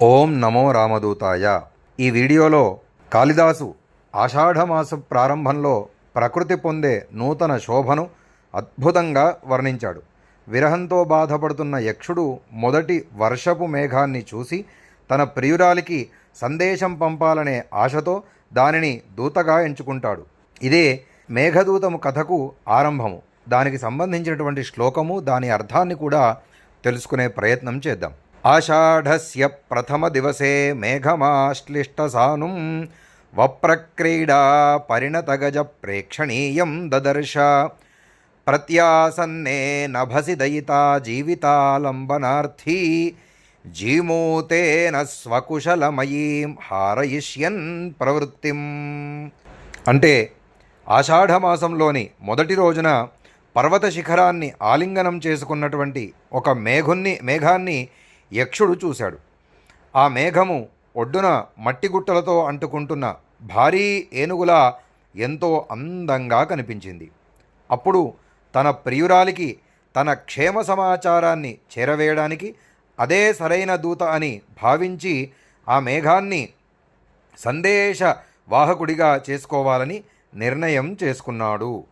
ఓం నమో రామదూతాయ. ఈ వీడియోలో కాళిదాసు ఆషాఢమాస ప్రారంభంలో ప్రకృతి పొందే నూతన శోభను అద్భుతంగా వర్ణించాడు. విరహంతో బాధపడుతున్న యక్షుడు మొదటి వర్షపు మేఘాన్ని చూసి తన ప్రియురాలికి సందేశం పంపాలనే ఆశతో దానిని దూతగా ఎంచుకుంటాడు. ఇదే మేఘదూతము కథకు ఆరంభము. దానికి సంబంధించినటువంటి శ్లోకము, దాని అర్థాన్ని కూడా తెలుసుకునే ప్రయత్నం చేద్దాం. ఆషాఢస్య ప్రథమ దివసే మేఘమాశ్లిష్టసానుం వప్రక్రీడా పరిణతగజ ప్రేక్షణీయం దదర్శ ప్రత్యాసన్నే నభసి దయితా జీవితాలంబనార్థీ జీమూతేన స్వకుశలమయీం హారయిష్యన్ ప్రవృత్తిం. అంటే ఆషాఢమాసంలోని మొదటి రోజున పర్వత శిఖరాన్ని ఆలింగనం చేసుకున్నటువంటి ఒక మేఘాన్ని యక్షుడు చూశాడు. ఆ మేఘము ఒడ్డున మట్టిగుట్టలతో అంటుకుంటున్న భారీ ఏనుగులా ఎంతో అందంగా కనిపించింది. అప్పుడు తన ప్రియురాలికి తన క్షేమ సమాచారాన్ని చేరవేయడానికి అదే సరైన దూత అని భావించి ఆ మేఘాన్ని సందేశ వాహకుడిగా చేసుకోవాలని నిర్ణయం చేసుకున్నాడు.